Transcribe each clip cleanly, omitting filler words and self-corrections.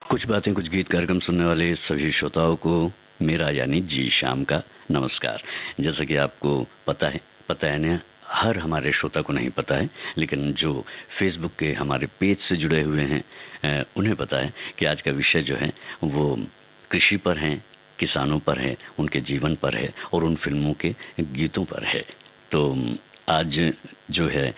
कुछ बातें कुछ गीत कार्यक्रम सुनने वाले सभी श्रोताओं को मेरा यानी जी शाम का नमस्कार। जैसा कि आपको पता है ना, हर हमारे श्रोता को नहीं पता है, लेकिन जो फेसबुक के हमारे पेज से जुड़े हुए हैं उन्हें पता है कि आज का विषय जो है वो कृषि पर है, किसानों पर है, उनके जीवन पर है और उन फिल्मों के गीतों पर है। तो आज जो है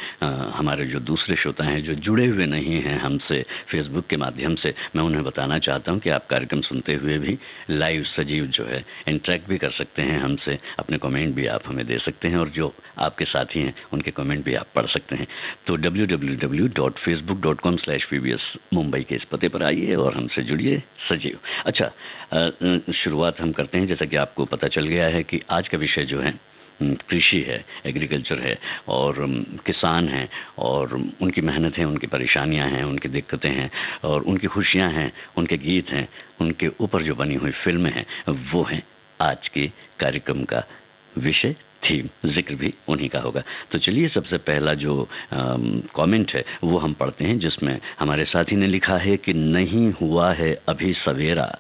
हमारे जो दूसरे श्रोता हैं जो जुड़े हुए नहीं हैं हमसे फेसबुक के माध्यम से, मैं उन्हें बताना चाहता हूं कि आप कार्यक्रम सुनते हुए भी लाइव सजीव जो है इंटरेक्ट भी कर सकते हैं हमसे, अपने कमेंट भी आप हमें दे सकते हैं और जो आपके साथी हैं उनके कमेंट भी आप पढ़ सकते हैं। तो www.facebook.com/pbs मुंबई के इस पते पर आइए और हमसे जुड़िए सजीव। अच्छा, शुरुआत हम करते हैं। जैसा कि आपको पता चल गया है कि आज का विषय जो है कृषि है, एग्रीकल्चर है और किसान हैं और उनकी मेहनत है, उनकी परेशानियां हैं, उनकी दिक्कतें हैं और उनकी खुशियां हैं, उनके गीत हैं, उनके ऊपर जो बनी हुई फिल्में हैं, वो हैं आज के कार्यक्रम का विषय, थीम, जिक्र भी उन्हीं का होगा। तो चलिए सबसे पहला जो कमेंट है वो हम पढ़ते हैं, जिसमें हमारे साथी ने लिखा है कि नहीं हुआ है अभी सवेरा,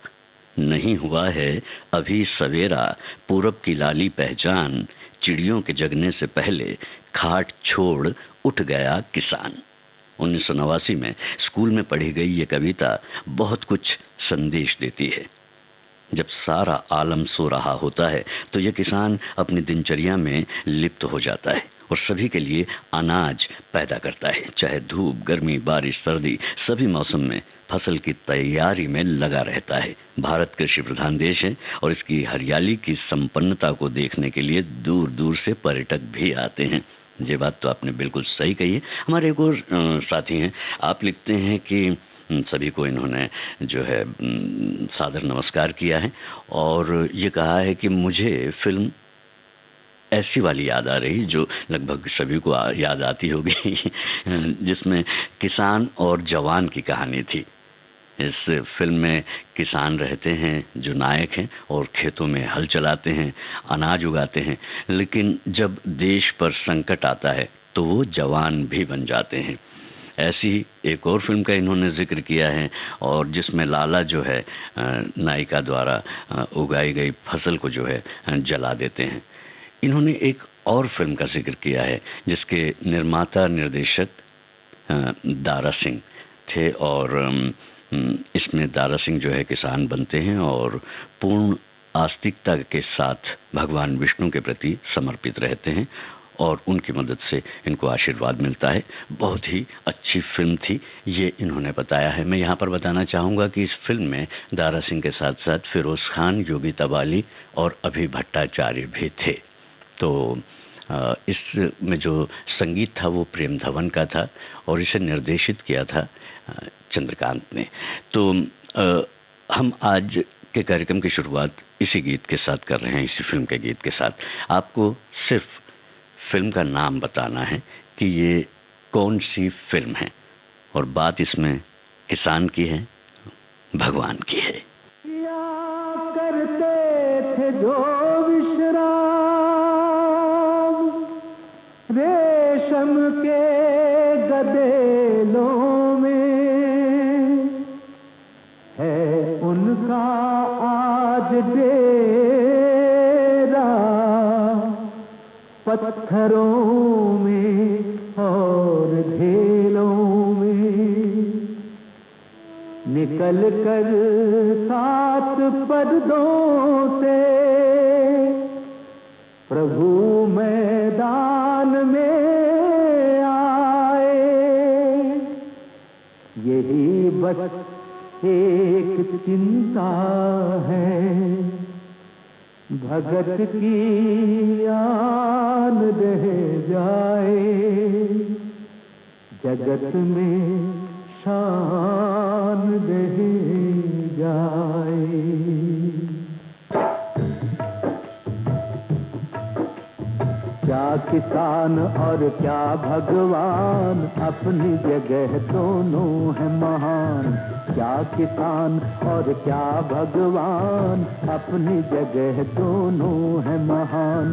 नहीं हुआ है अभी सवेरा, पूरब की लाली पहचान, चिड़ियों के जगने से पहले खाट छोड़ उठ गया किसान। 1989 में स्कूल में पढ़ी गई ये कविता बहुत कुछ संदेश देती है। जब सारा आलम सो रहा होता है तो यह किसान अपनी दिनचर्या में लिप्त हो जाता है और सभी के लिए अनाज पैदा करता है। चाहे धूप, गर्मी, बारिश, सर्दी, सभी मौसम में फसल की तैयारी में लगा रहता है। भारत कृषि प्रधान देश है और इसकी हरियाली की संपन्नता को देखने के लिए दूर दूर से पर्यटक भी आते हैं। ये बात तो आपने बिल्कुल सही कही है। हमारे एक और साथी हैं, आप लिखते हैं कि सभी को इन्होंने जो है सादर नमस्कार किया है और ये कहा है कि मुझे फिल्म ऐसी वाली याद आ रही जो लगभग सभी को याद आती होगी जिसमें किसान और जवान की कहानी थी। इस फिल्म में किसान रहते हैं जो नायक हैं और खेतों में हल चलाते हैं, अनाज उगाते हैं, लेकिन जब देश पर संकट आता है तो वो जवान भी बन जाते हैं। ऐसी ही एक और फिल्म का इन्होंने जिक्र किया है और जिसमें लाला जो है नायिका द्वारा उगाई गई फसल को जो है जला देते हैं। इन्होंने एक और फिल्म का जिक्र किया है जिसके निर्माता निर्देशक दारा सिंह थे और इसमें दारा सिंह जो है किसान बनते हैं और पूर्ण आस्तिकता के साथ भगवान विष्णु के प्रति समर्पित रहते हैं और उनकी मदद से इनको आशीर्वाद मिलता है। बहुत ही अच्छी फिल्म थी, ये इन्होंने बताया है। मैं यहाँ पर बताना चाहूँगा कि इस फिल्म में दारा सिंह के साथ साथ फिरोज़ खान, योगी तबाली और अभय भट्टाचार्य भी थे। तो इसमें जो संगीत था वो प्रेम धवन का था और इसे निर्देशित किया था चंद्रकांत ने। तो हम आज के कार्यक्रम की शुरुआत इसी गीत के साथ कर रहे हैं, इसी फिल्म के गीत के साथ। आपको सिर्फ फिल्म का नाम बताना है कि ये कौन सी फिल्म है और बात इसमें किसान की है, भगवान की है। करते थे जो रेशम के गदेलों में है उनका आज डेरा, पत्थरों में और ढेलों में निकल कर सात पर्दों से प्रभु मैदान में आए। यही बस एक चिंता है भगत की आन रह जाए, जगत में शान रह जाए। क्या किसान और क्या भगवान, अपनी जगह दोनों है महान। क्या किसान और क्या भगवान, अपनी जगह दोनों है महान।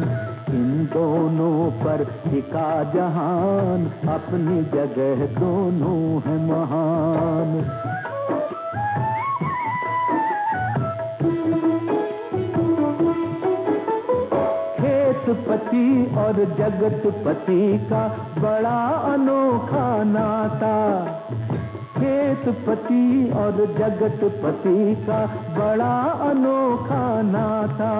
इन दोनों पर टिका जहान, अपनी जगह दोनों है महान। और जगतपति का बड़ा अनोखा नाता। खेतपति और जगतपति का बड़ा अनोखा नाता।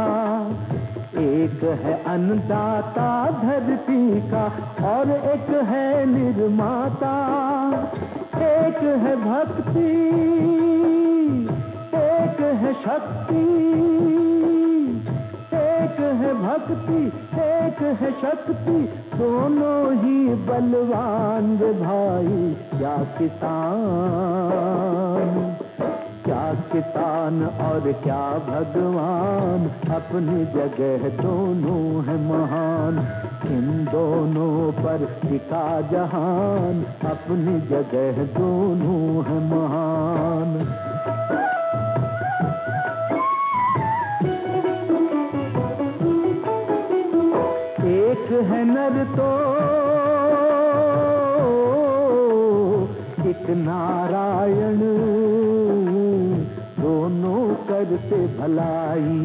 एक है अन्नदाता धरती का और एक है निर्माता। एक है भक्ति, एक है शक्ति, एक है भक्ति, एक है शक्ति, दोनों ही बलवान रे भाई। क्या किसान और क्या भगवान, अपनी जगह दोनों है महान। इन दोनों पर टिका जहान, अपनी जगह दोनों है महान। एक है नर तो एक नारायण, दोनों करते भलाई।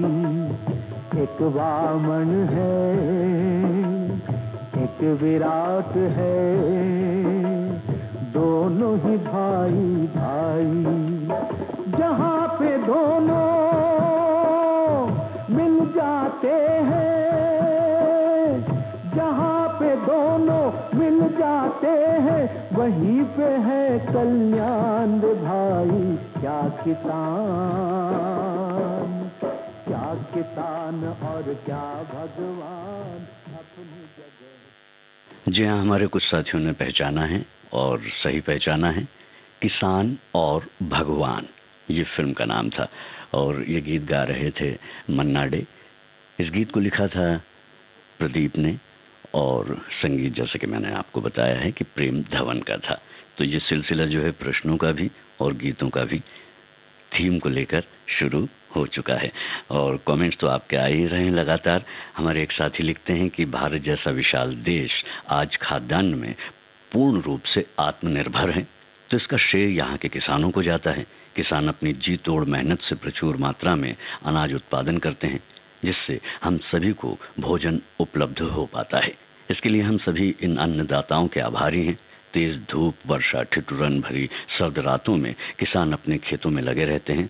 एक वामन है, एक विराट है, दोनों ही भाई भाई। जहाँ पे दोनों मिल जाते हैं, जहाँ पे दोनों मिल जाते हैं, वहीं पे है कल्याण रे भाई। क्या किसान और क्या भगवान, अपनी जगह। जी हाँ, हमारे कुछ साथियों ने पहचाना है और सही पहचाना है। किसान और भगवान ये फिल्म का नाम था और ये गीत गा रहे थे मन्ना डे। इस गीत को लिखा था प्रदीप ने और संगीत जैसे कि मैंने आपको बताया है कि प्रेम धवन का था। तो ये सिलसिला जो है प्रश्नों का भी और गीतों का भी थीम को लेकर शुरू हो चुका है और कमेंट्स तो आपके आ ही रहे हैं लगातार। हमारे एक साथी लिखते हैं कि भारत जैसा विशाल देश आज खाद्यान्न में पूर्ण रूप से आत्मनिर्भर है, तो इसका श्रेय यहाँ के किसानों को जाता है। किसान अपनी जी तोड़ मेहनत से प्रचुर मात्रा में अनाज उत्पादन करते हैं, जिससे हम सभी को भोजन उपलब्ध हो पाता है। इसके लिए हम सभी इन अन्नदाताओं के आभारी हैं। तेज धूप, वर्षा, ठिठुरन भरी सर्द रातों में किसान अपने खेतों में लगे रहते हैं,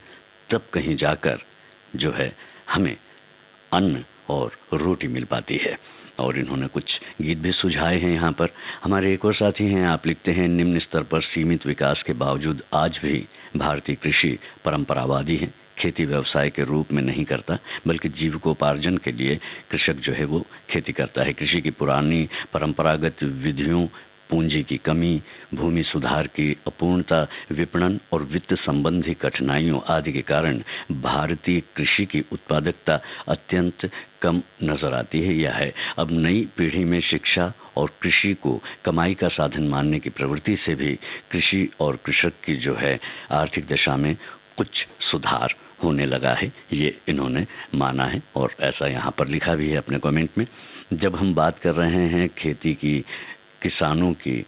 तब कहीं जाकर जो है हमें अन्न और रोटी मिल पाती है। और इन्होंने कुछ गीत भी सुझाए हैं यहाँ पर। हमारे एक और साथी हैं, आप लिखते हैं निम्न स्तर पर सीमित विकास के बावजूद आज भी भारतीय कृषि परंपरावादी है। खेती व्यवसाय के रूप में नहीं करता, बल्कि जीविकोपार्जन के लिए कृषक जो है वो खेती करता है। कृषि की पुरानी परंपरागत विधियों, पूंजी की कमी, भूमि सुधार की अपूर्णता, विपणन और वित्त संबंधी कठिनाइयों आदि के कारण भारतीय कृषि की उत्पादकता अत्यंत कम नजर आती है। यह है अब नई पीढ़ी में शिक्षा और कृषि को कमाई का साधन मानने की प्रवृत्ति से भी कृषि और कृषक की जो है आर्थिक दशा में कुछ सुधार होने लगा है, ये इन्होंने माना है और ऐसा यहाँ पर लिखा भी है अपने कमेंट में। जब हम बात कर रहे हैं खेती की, किसानों की,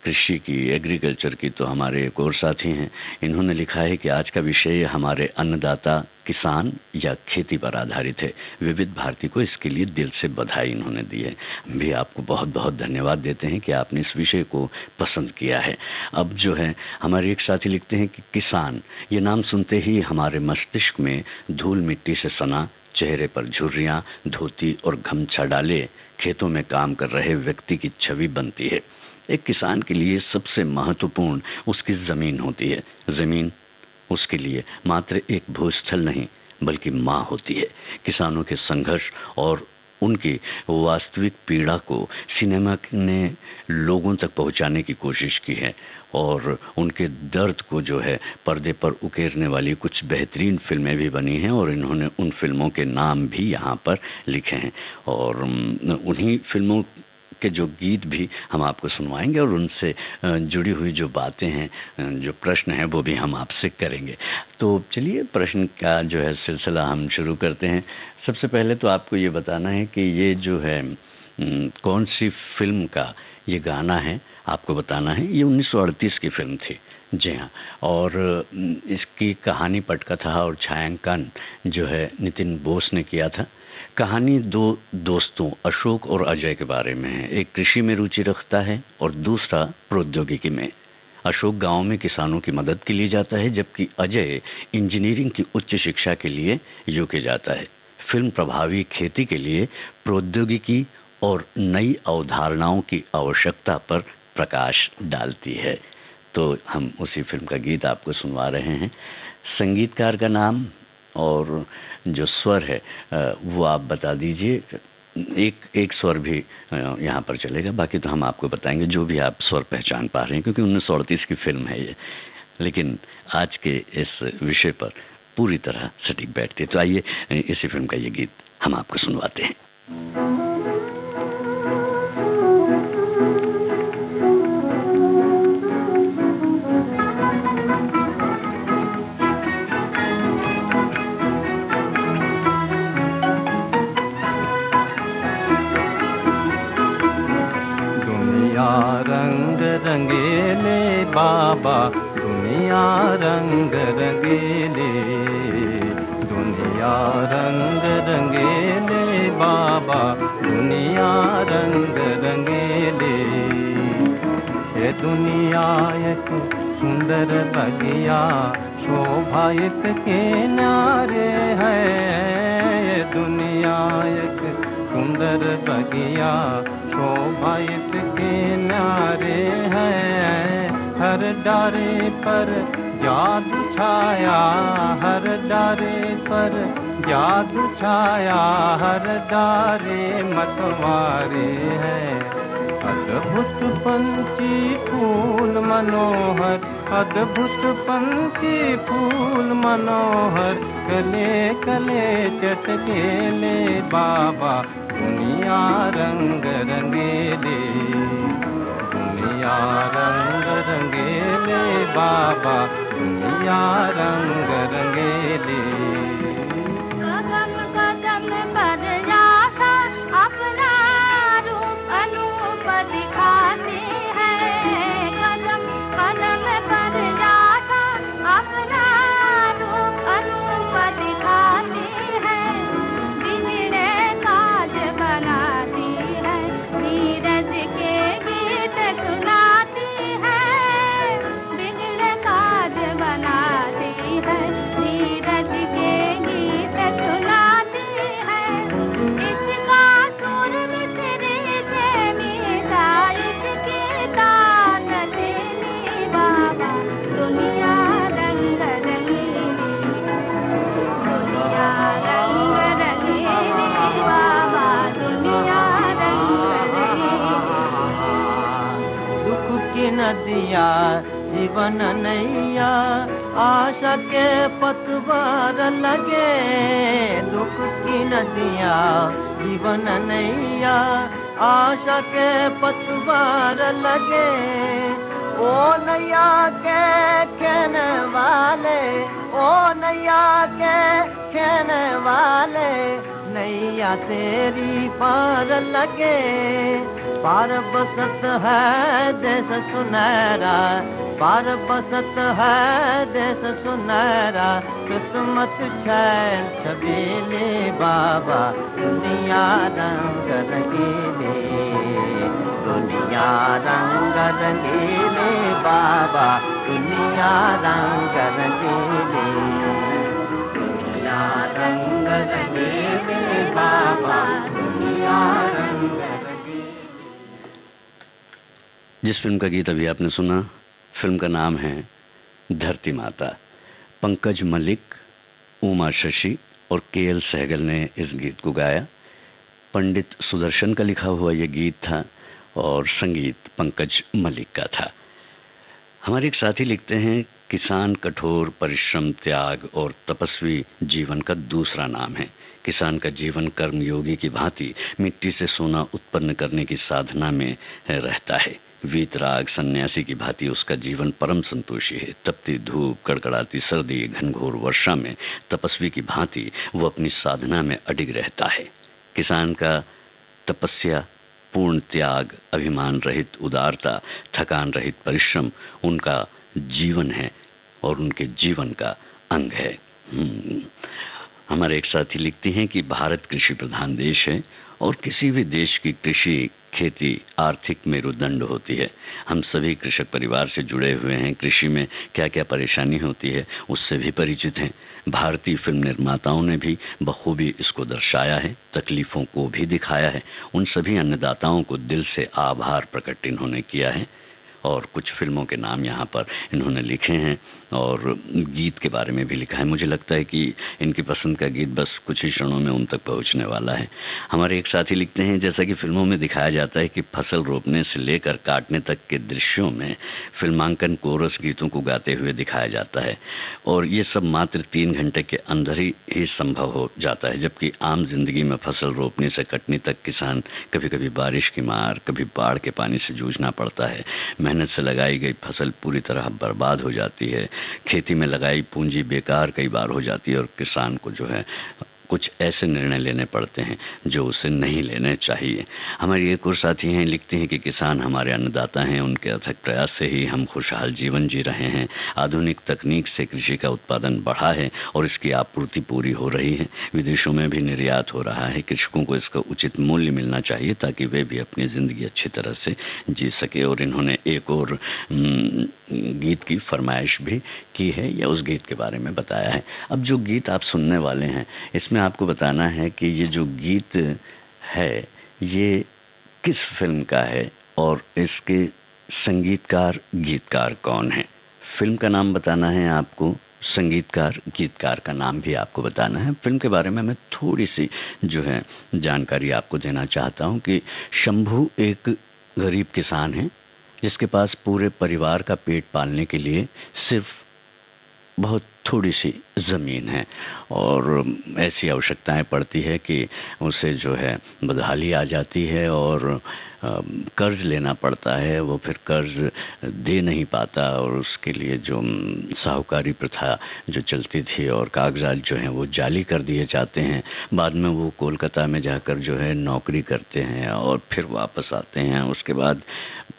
कृषि की, एग्रीकल्चर की, तो हमारे एक और साथी हैं, इन्होंने लिखा है कि आज का विषय हमारे अन्नदाता किसान या खेती पर आधारित है। विविध भारती को इसके लिए दिल से बधाई इन्होंने दी है। हम भी आपको बहुत बहुत धन्यवाद देते हैं कि आपने इस विषय को पसंद किया है। अब जो है हमारे एक साथी लिखते हैं कि किसान, ये नाम सुनते ही हमारे मस्तिष्क में धूल मिट्टी से सना, चेहरे पर झुर्रियाँ, धोती और गमछा डाले खेतों में काम कर रहे व्यक्ति की छवि बनती है। एक किसान के लिए सबसे महत्वपूर्ण उसकी ज़मीन होती है। ज़मीन उसके लिए मात्र एक भूस्थल नहीं, बल्कि माँ होती है। किसानों के संघर्ष और उनकी वास्तविक पीड़ा को सिनेमा ने लोगों तक पहुंचाने की कोशिश की है और उनके दर्द को जो है पर्दे पर उकेरने वाली कुछ बेहतरीन फिल्में भी बनी हैं और इन्होंने उन फिल्मों के नाम भी यहाँ पर लिखे हैं और उन्हीं फिल्मों के जो गीत भी हम आपको सुनवाएंगे और उनसे जुड़ी हुई जो बातें हैं, जो प्रश्न हैं, वो भी हम आपसे करेंगे। तो चलिए प्रश्न का जो है सिलसिला हम शुरू करते हैं। सबसे पहले तो आपको ये बताना है कि ये जो है कौन सी फिल्म का ये गाना है, आपको बताना है। ये 1938 की फिल्म थी जी हाँ। और इसकी कहानी पटकथा और छायांकन जो है नितिन बोस ने किया था। कहानी दो दोस्तों अशोक और अजय के बारे में है। एक कृषि में रुचि रखता है और दूसरा प्रौद्योगिकी में। अशोक गांव में किसानों की मदद के लिए जाता है, जबकि अजय इंजीनियरिंग की उच्च शिक्षा के लिए यूके जाता है। फिल्म प्रभावी खेती के लिए प्रौद्योगिकी और नई अवधारणाओं की आवश्यकता पर प्रकाश डालती है। तो हम उसी फिल्म का गीत आपको सुनवा रहे हैं। संगीतकार का नाम और जो स्वर है वो आप बता दीजिए। एक एक स्वर भी यहाँ पर चलेगा, बाकी तो हम आपको बताएंगे जो भी आप स्वर पहचान पा रहे हैं, क्योंकि 1938 की फिल्म है ये, लेकिन आज के इस विषय पर पूरी तरह सटीक बैठती है। तो आइए इसी फिल्म का ये गीत हम आपको सुनवाते हैं। रंग रंगीले बाबा, दुनिया रंग रंगीले, दुनिया रंग रंगीले बाबा, दुनिया रंग रंगीले। ये दुनिया एक सुंदर बगिया, शोभा एक किनारे है। ये दुनिया एक सुंदर बगिया, शोभा एक किनारे है। हर डारे पर जादू छाया, हर डारे पर जादू छाया, हर डारे मतवारे है। अद्भुत पंछी फूल मनोहर, अद्भुत पंछी फूल मनोहर, कले कले चटकेले बाबा, दुनिया रंग रंगीले, दुनिया रंग रंगीले बाबा, दुनिया रंग रंगीले। कदम कदम पर आशा अपना रूप अनूप दिखाते हैं। कदम कदम पर आशा अपना रूप अनूप दिखाते हैं। बिगड़े काज बनाती है, नीरज के गीत सुनाती है। बिगड़े काज बनाती है, नीरज के गीत सुनाती है। इसका सुर मिसरी से मीठा, इसके तान तेरी बाबा, दुनिया रंग रंगीली, दुनिया रंग रंगीली बाबा, दुनिया रंग रंगीली। दुख की नदिया जीवन नैया, आशा के पतवार लगे। दुख की नदिया जीवन नैया, आशा के पतवार लगे। ओ नैया के कहने वाले, ओ नैया के कहने वाले, नैया तेरी पार लगे। पार बसत है देश सुनहरा, पार बसत है देश सुनहरा, किस्मत छैल छबीले बाबा, दुनिया रंग रंगीले, दुनिया रंग रंगीले बाबा, दुनिया रंग रंगीले, दुनिया रंग रंगीले बाबा, दुनिया रंग रंगीले। जिस फिल्म का गीत अभी आपने सुना, फिल्म का नाम है धरती माता। पंकज मलिक, उमा शशि और केएल सहगल ने इस गीत को गाया। पंडित सुदर्शन का लिखा हुआ यह गीत था और संगीत पंकज मलिक का था। हमारे एक साथी लिखते हैं, किसान कठोर परिश्रम, त्याग और तपस्वी जीवन का दूसरा नाम है। किसान का जीवन कर्मयोगी की भांति मिट्टी से सोना उत्पन्न करने की साधना में रहता है। वीतराग सन्यासी की भांति उसका जीवन परम संतोषी है। तपती धूप, कड़कड़ाती सर्दी, घनघोर वर्षा में तपस्वी की भांति वो अपनी साधना में अडिग रहता है। किसान का तपस्या, पूर्ण त्याग, अभिमान रहित उदारता, थकान रहित परिश्रम उनका जीवन है और उनके जीवन का अंग है। हमारे एक साथी लिखते हैं कि भारत कृषि प्रधान देश है और किसी भी देश की कृषि खेती आर्थिक मेरुदंड होती है। हम सभी कृषक परिवार से जुड़े हुए हैं, कृषि में क्या क्या परेशानी होती है उससे भी परिचित हैं। भारतीय फिल्म निर्माताओं ने भी बखूबी इसको दर्शाया है, तकलीफ़ों को भी दिखाया है। उन सभी अन्नदाताओं को दिल से आभार प्रकट इन्होंने किया है और कुछ फिल्मों के नाम यहाँ पर इन्होंने लिखे हैं और गीत के बारे में भी लिखा है। मुझे लगता है कि इनकी पसंद का गीत बस कुछ ही क्षणों में उन तक पहुँचने वाला है। हमारे एक साथी लिखते हैं, जैसा कि फिल्मों में दिखाया जाता है कि फसल रोपने से लेकर काटने तक के दृश्यों में फिल्मांकन कोरस गीतों को गाते हुए दिखाया जाता है और ये सब मात्र 3 घंटे के अंदर ही संभव हो जाता है। जबकि आम जिंदगी में फसल रोपने से कटने तक किसान कभी कभी बारिश की मार, कभी बाढ़ के पानी से जूझना पड़ता है। मेहनत से लगाई गई फसल पूरी तरह बर्बाद हो जाती है, खेती में लगाई पूंजी बेकार कई बार हो जाती है और किसान को जो है कुछ ऐसे निर्णय लेने पड़ते हैं जो उसे नहीं लेने चाहिए। हमारे एक और साथी हैं, लिखते हैं कि किसान हमारे अन्नदाता हैं, उनके अथक प्रयास से ही हम खुशहाल जीवन जी रहे हैं। आधुनिक तकनीक से कृषि का उत्पादन बढ़ा है और इसकी आपूर्ति पूरी हो रही है। विदेशों में भी निर्यात हो रहा है। कृषकों को इसका उचित मूल्य मिलना चाहिए ताकि वे भी अपनी ज़िंदगी अच्छी तरह से जी सके। और इन्होंने एक और गीत की फरमाइश भी की है या उस गीत के बारे में बताया है। अब जो गीत आप सुनने वाले हैं इसमें आपको बताना है कि ये जो गीत है ये किस फिल्म का है और इसके संगीतकार गीतकार कौन है। फिल्म का नाम बताना है आपको, संगीतकार गीतकार का नाम भी आपको बताना है। फिल्म के बारे में मैं थोड़ी सी जो है जानकारी आपको देना चाहता हूँ कि शंभू एक गरीब किसान है जिसके पास पूरे परिवार का पेट पालने के लिए सिर्फ बहुत थोड़ी सी ज़मीन है और ऐसी आवश्यकताएं पड़ती है कि उसे जो है बदहाली आ जाती है और कर्ज लेना पड़ता है। वो फिर कर्ज दे नहीं पाता और उसके लिए जो साहूकारी प्रथा जो चलती थी और कागजात जो हैं वो जाली कर दिए जाते हैं। बाद में वो कोलकाता में जाकर जो है नौकरी करते हैं और फिर वापस आते हैं, उसके बाद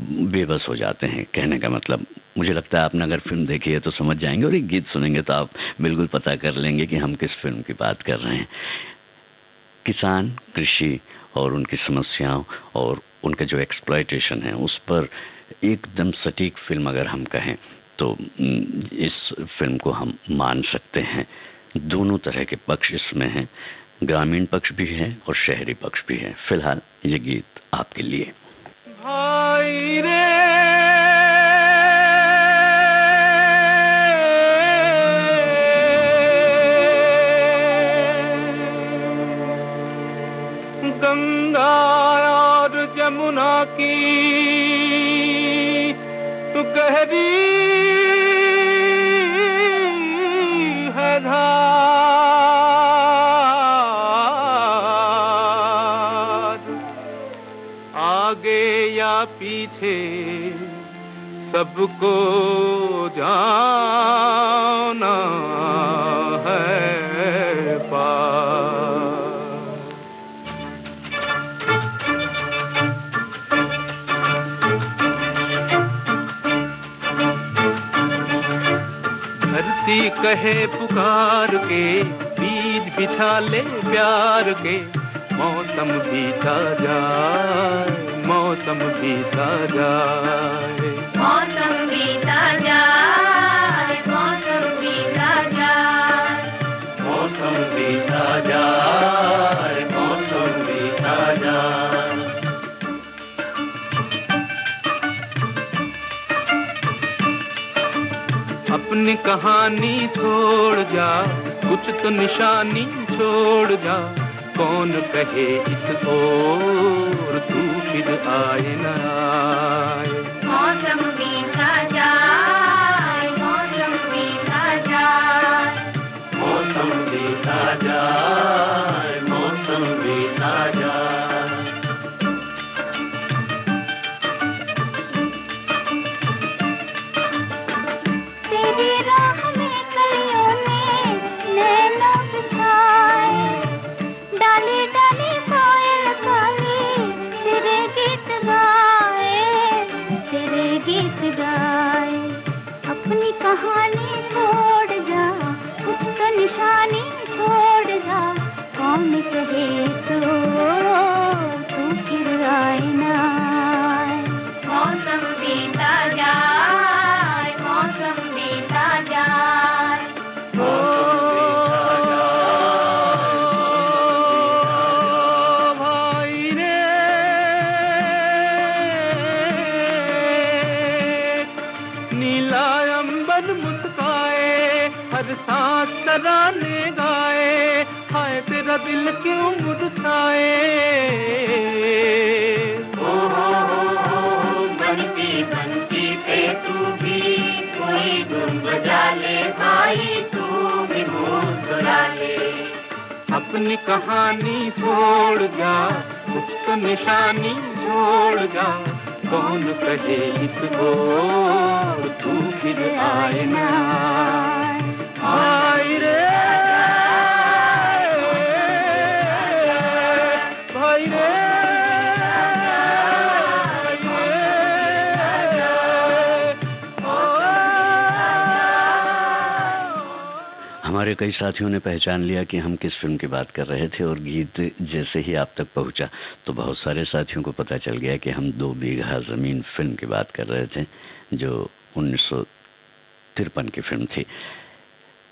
बेबस हो जाते हैं। कहने का मतलब, मुझे लगता है आपने अगर फिल्म देखी है तो समझ जाएंगे और एक गीत सुनेंगे तो आप बिल्कुल पता कर लेंगे कि हम किस फिल्म की बात कर रहे हैं। किसान, कृषि और उनकी समस्याओं और उनके जो एक्सप्लॉयटेशन है उस पर एकदम सटीक फिल्म अगर हम कहें तो इस फिल्म को हम मान सकते हैं। दोनों तरह के पक्ष इसमें हैं, ग्रामीण पक्ष भी है और शहरी पक्ष भी है। फिलहाल ये गीत आपके लिए। भाई रे गंगा और जमुना की तू गहरी है धार, आगे या पीछे सबको जाना है पार। धरती कहे पुकार के, बीज बिछा ले प्यार के, मौसम बीता जाए, मौसम बीता जाए, मौसम बीता जाए, मौसम बीता जाए, मौसम बीता जाए, मौसम बीता जाए। अपनी कहानी छोड़ जा, कुछ तो निशानी छोड़ जा, कौन कहे इस ओर तू फिर आए न आए। मौसम बीता जाए, मौसम बीता जाए, मौसम बीता जाए, मौसम बीता जाए। तेरी राह में कलियों ने नैना बिछाए, डाली डाली कोयल काली तेरे गीत गाए। तराने गाए, हाय तेरा दिल क्यों मुरझाए। बनती बनती पे तू भी कोई धुन बजा ले भाई, तू भी मुस्कुरा ले। अपनी कहानी छोड़ जा, कुछ तो निशानी छोड़ जा, कौन कहे इसको तू फिर आए ना। आए रे भाई रे, हमारे कई साथियों ने पहचान लिया कि हम किस फिल्म की बात कर रहे थे, और गीत जैसे ही आप तक पहुंचा तो बहुत सारे साथियों को पता चल गया कि हम 2 बीघा ज़मीन फिल्म की बात कर रहे थे, जो 1953 की फिल्म थी।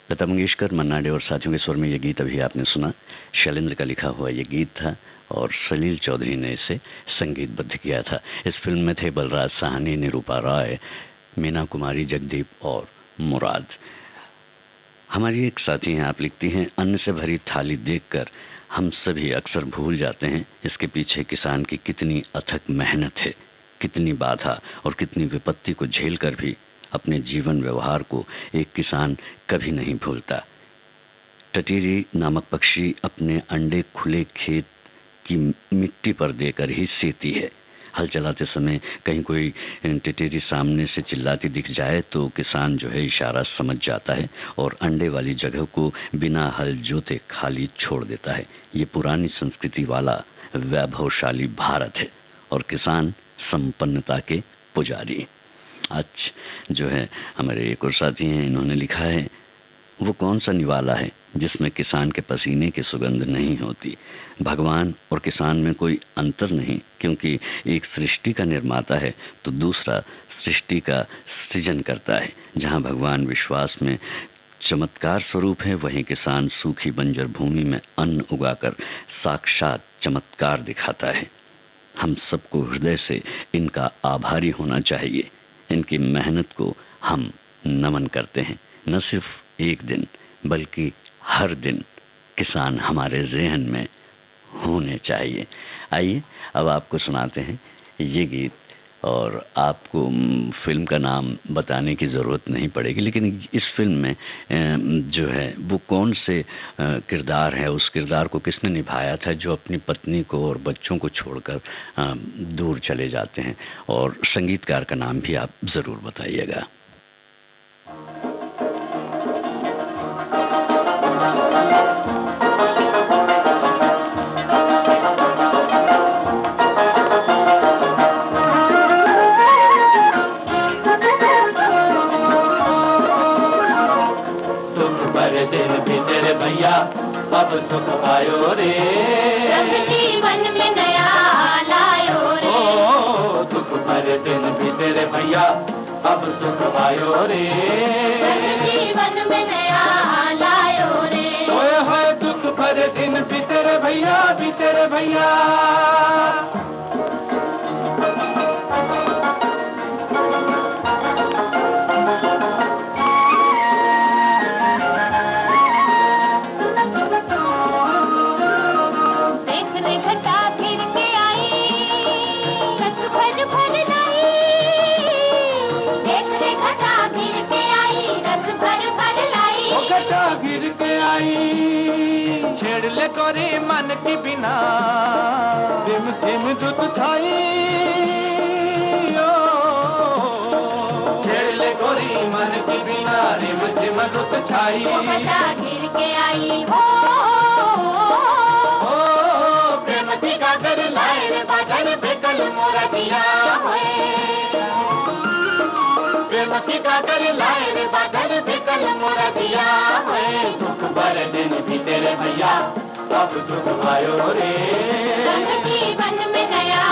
लता मंगेशकर, मन्ना डे और साथियों के स्वर में ये गीत अभी आपने सुना। शैलेंद्र का लिखा हुआ ये गीत था और सलील चौधरी ने इसे संगीतबद्ध किया था। इस फिल्म में थे बलराज साहनी, निरूपा रॉय, मीना कुमारी, जगदीप और मुराद। हमारी एक साथी हैं, आप लिखती हैं, अन्न से भरी थाली देखकर हम सभी अक्सर भूल जाते हैं इसके पीछे किसान की कितनी अथक मेहनत है, कितनी बाधा और कितनी विपत्ति को झेलकर भी अपने जीवन व्यवहार को एक किसान कभी नहीं भूलता। टटीरी नामक पक्षी अपने अंडे खुले खेत की मिट्टी पर देकर ही सेती है। हल चलाते समय कहीं कोई टिटेरी सामने से चिल्लाती दिख जाए तो किसान जो है इशारा समझ जाता है और अंडे वाली जगह को बिना हल जोते खाली छोड़ देता है। ये पुरानी संस्कृति वाला वैभवशाली भारत है और किसान संपन्नता के पुजारी। आज जो है हमारे एक और साथी हैं, इन्होंने लिखा है, वो कौन सा निवाला है जिसमें किसान के पसीने की सुगंध नहीं होती। भगवान और किसान में कोई अंतर नहीं, क्योंकि एक सृष्टि का निर्माता है तो दूसरा सृष्टि का सृजन करता है। जहाँ भगवान विश्वास में चमत्कार स्वरूप है, वहीं किसान सूखी बंजर भूमि में अन्न उगाकर साक्षात चमत्कार दिखाता है। हम सबको हृदय से इनका आभारी होना चाहिए। इनकी मेहनत को हम नमन करते हैं। न सिर्फ एक दिन बल्कि हर दिन किसान हमारे ज़हन में होने चाहिए। आइए अब आपको सुनाते हैं ये गीत, और आपको फिल्म का नाम बताने की ज़रूरत नहीं पड़ेगी, लेकिन इस फिल्म में जो है वो कौन से किरदार है, उस किरदार को किसने निभाया था जो अपनी पत्नी को और बच्चों को छोड़कर दूर चले जाते हैं, और संगीतकार का नाम भी आप ज़रूर बताइएगा। अब सुख आयो रे, रंग जीवन में नया लायो रे। ओ दुख भरे दिन भी तेरे भैया, अब सुख आयो रे, रंग जीवन में नया लायो रे। ओए होए दुख भरे दिन भी तेरे भैया, भी तेरे भैया। छेड़ ले कोरी मन की बिना, झिम झिम रुत छाई। छेड़ ले कोरी मन की बिना, झिम झिम रुत छाई। घिर के आई हो प्रेम की गागर लाए रे बादल बेकल मोरा दिया होए। प्रेम की गागर लाए रे बादल बेकल मोरा दिया होए। दुख भरे दिन भी तेरे भैया, अब सुख आयो रे, रंग जीवन में नया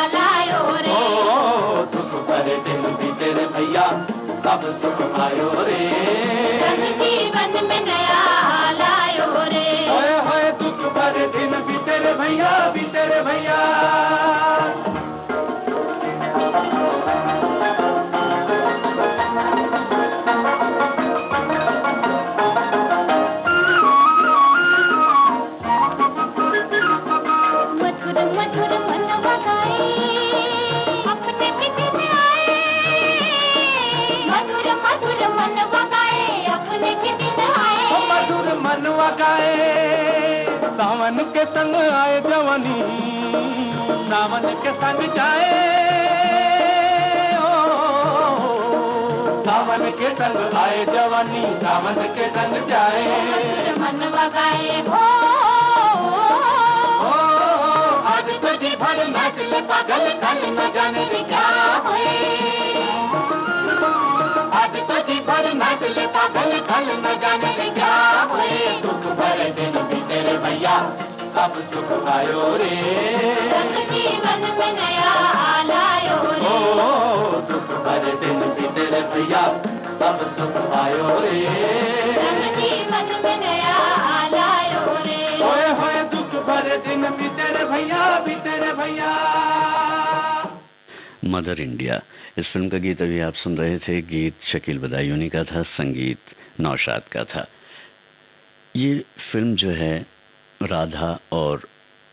लायो रे। ओ दुख भरे दिन भी तेरे भैया, अब सुख आयो रे, रंग जीवन में नया लायो रे। होए होए दुख भरे दिन भी तेरे भैया, भी तेरे भैया। मनवा गाए, सावन के संग आए जवानी, सावन के संग जाए, सावन के संग आए जवानी, सावन के संग जाए, मनवा गाए हो आज तो जी भर नाच ले पागल, कल न जाने रे क्या होए, आज तो जी भर नाच ले पागल, कल न जाने रे क्या होए, दुख भरे दिन भी तेरे भैया, अब सुख आयो रे, रंग जीवन में नया हाल आयो रे, दुख भरे दिन भी तेरे भैया, अब सुख आयो रे, रंग जीवन में नया हाल आयो रे, होए होए दुख भरे दिन भी तेरे भैया, भी तेरे भैया। मदर इंडिया, इस फिल्म का गीत अभी आप सुन रहे थे। गीत शकील बदायूनी का था, संगीत नौशाद का था। ये फिल्म जो है राधा और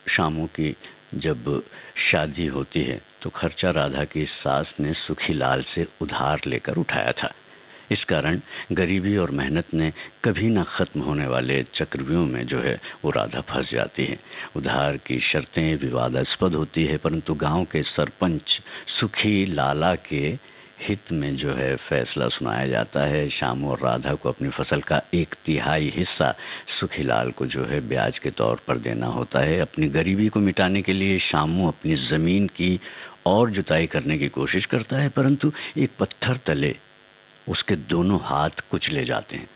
शामू की जब शादी होती है तो खर्चा राधा की सास ने सुखीलाल से उधार लेकर उठाया था। इस कारण गरीबी और मेहनत ने कभी ना ख़त्म होने वाले चक्रव्यूह में जो है वो राधा फंस जाती है। उधार की शर्तें विवादास्पद होती है, परंतु गांव के सरपंच सुखी लाला के हित में जो है फैसला सुनाया जाता है। शामू और राधा को अपनी फसल का 1/3 हिस्सा सुखीलाल को जो है ब्याज के तौर पर देना होता है। अपनी गरीबी को मिटाने के लिए शामू अपनी ज़मीन की और जुताई करने की कोशिश करता है, परंतु एक पत्थर तले उसके दोनों हाथ कुचले जाते हैं।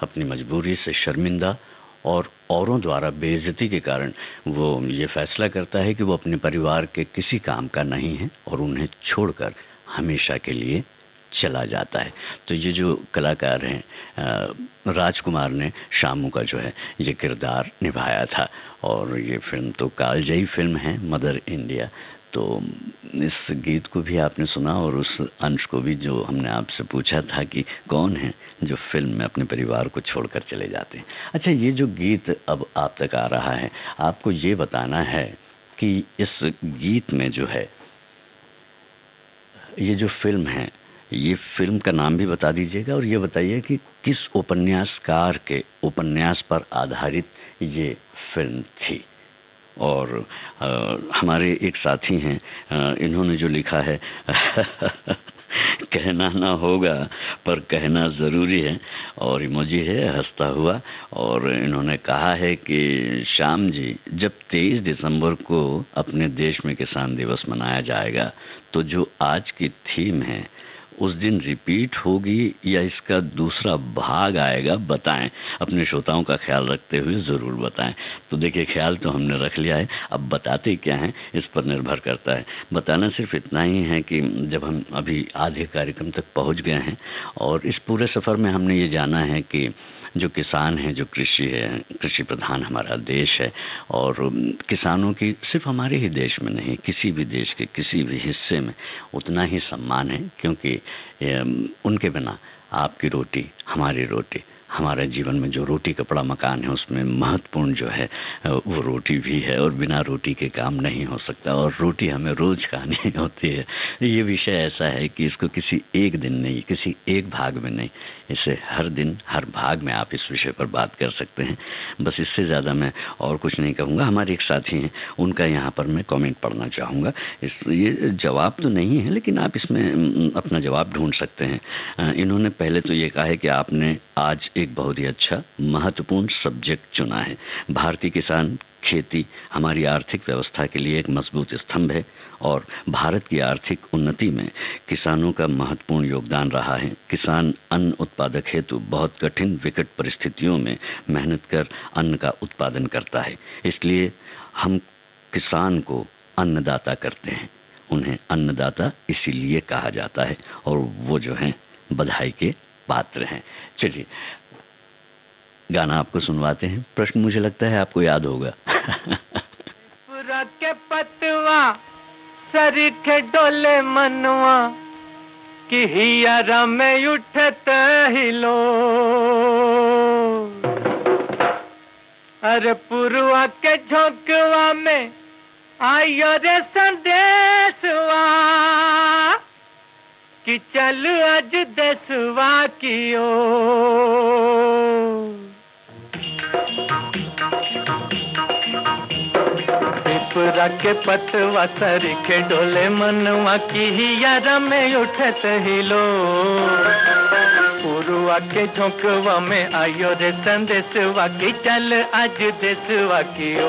अपनी मजबूरी से शर्मिंदा और औरों द्वारा बेइज्जती के कारण वो ये फैसला करता है कि वो अपने परिवार के किसी काम का नहीं है और उन्हें छोड़कर हमेशा के लिए चला जाता है। तो ये जो कलाकार हैं राजकुमार ने शामू का जो है ये किरदार निभाया था और ये फिल्म तो कालजयी फिल्म है मदर इंडिया। तो इस गीत को भी आपने सुना और उस अंश को भी जो हमने आपसे पूछा था कि कौन है जो फिल्म में अपने परिवार को छोड़कर चले जाते हैं। अच्छा, ये जो गीत अब आप तक आ रहा है, आपको ये बताना है कि इस गीत में जो है ये जो फिल्म है, ये फिल्म का नाम भी बता दीजिएगा और ये बताइए कि किस उपन्यासकार के उपन्यास पर आधारित ये फिल्म थी। और हमारे एक साथी हैं, इन्होंने जो लिखा है कहना ना होगा पर कहना ज़रूरी है, और इमोजी है हंसता हुआ, और इन्होंने कहा है कि श्याम जी, जब 23 दिसंबर को अपने देश में किसान दिवस मनाया जाएगा तो जो आज की थीम है उस दिन रिपीट होगी या इसका दूसरा भाग आएगा, बताएं। अपने श्रोताओं का ख्याल रखते हुए ज़रूर बताएं। तो देखिए, ख्याल तो हमने रख लिया है, अब बताते क्या हैं इस पर निर्भर करता है। बताना सिर्फ इतना ही है कि जब हम अभी आधे कार्यक्रम तक पहुंच गए हैं और इस पूरे सफ़र में हमने ये जाना है कि जो किसान हैं, जो कृषि है, कृषि प्रधान हमारा देश है, और किसानों की सिर्फ हमारे ही देश में नहीं, किसी भी देश के किसी भी हिस्से में उतना ही सम्मान है, क्योंकि उनके बिना आपकी रोटी, हमारी रोटी, हमारे जीवन में जो रोटी कपड़ा मकान है उसमें महत्वपूर्ण जो है वो रोटी भी है, और बिना रोटी के काम नहीं हो सकता, और रोटी हमें रोज़ खानी होती है। ये विषय ऐसा है कि इसको किसी एक दिन नहीं, किसी एक भाग में नहीं, इसे हर दिन हर भाग में आप इस विषय पर बात कर सकते हैं। बस इससे ज़्यादा मैं और कुछ नहीं कहूँगा। हमारे एक साथी हैं, उनका यहाँ पर मैं कमेंट पढ़ना चाहूँगा। ये जवाब तो नहीं है, लेकिन आप इसमें अपना जवाब ढूंढ सकते हैं। इन्होंने पहले तो ये कहा है कि आपने आज एक बहुत ही अच्छा महत्वपूर्ण सब्जेक्ट चुना है। भारतीय किसान खेती हमारी आर्थिक व्यवस्था के लिए एक मजबूत स्तंभ है, और भारत की आर्थिक उन्नति में किसानों का महत्वपूर्ण योगदान रहा है। किसान अन्न उत्पादक हेतु बहुत कठिन विकट परिस्थितियों में मेहनत कर अन्न का उत्पादन करता है, इसलिए हम किसान को अन्नदाता करते हैं। उन्हें अन्नदाता इसीलिए कहा जाता है, और वो जो हैं बधाई के पात्र हैं। चलिए गाना आपको सुनवाते हैं। प्रश्न मुझे लगता है आपको याद होगा। पूरा के पतवा सरीखे डोले मनवा कि हियारा में उठत हिलो, अरे पुरवा के झोंकवा में आयो रे संदेशवा कि चल आज देशवा की ओर। पिपरा के पतवा सरीखे डोले मनवा की हियारा में उठत हिलो पुरुआ के झोंकवा में आयो रे संदेशवा की चल आज देशवा की ओ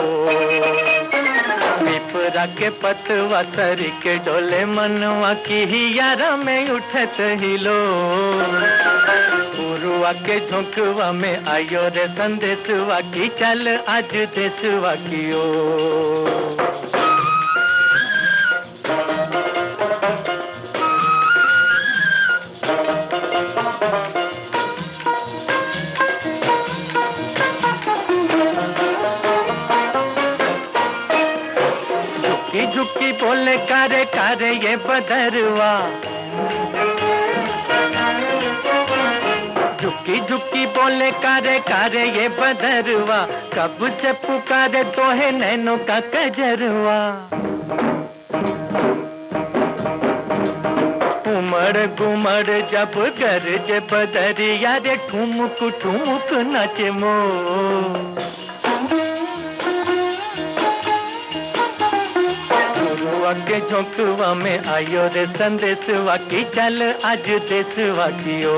पिपरा के पतवा सरीखे डोले मनवा की हियारा में उठत हिलो पुरुआ के झोंकवा में आयो रे संदेशवा की चल आज देशवा की ओ झुकी बोले कारे कारे ये बदरवा झुकी झुकी बोले कारे कारे ये बदरवा कब से पुकारे तो है नैनों का कजरवा उमड़ गुमड़ जब गरज बदरिया रे ठुमुक ठुमुक नाचे मो के झोंकवा में आयो रे संदेशवा की चल आज देशवा की ओ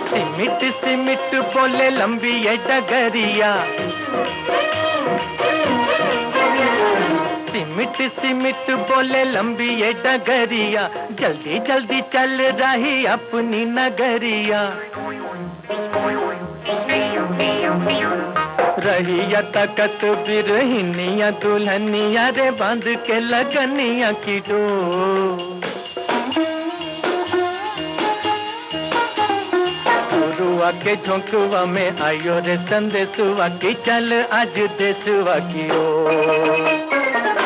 सिमिट सिमिट बोले लंबी ये डगरिया सिमिट सिमिट बोले लंबी ये डगरिया जल्दी जल्दी चल रही अपनी नगरिया रहिया तकत बिरहिनिया दुल्हनिया रे बांध के लगनिया की डोर पुरुआ के झोंकवा में आयो रे संदेशवा की चल आज देशवा की ओ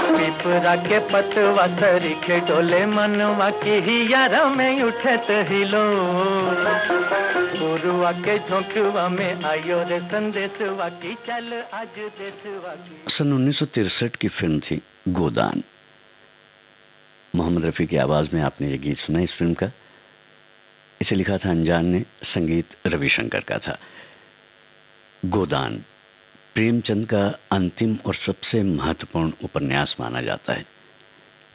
पिपरा के पतवा सरीखे डोले मनवा की हियारा में उठत हिलो पुरुआ के झोंकवा में आयो रे संदेशवा की चल आज देशवा की। सन 1963 की फिल्म थी गोदान। मोहम्मद रफ़ी की आवाज़ में आपने ये गीत सुना इस फिल्म का। इसे लिखा था अनजान ने, संगीत रविशंकर का था। गोदान प्रेमचंद का अंतिम और सबसे महत्वपूर्ण उपन्यास माना जाता है।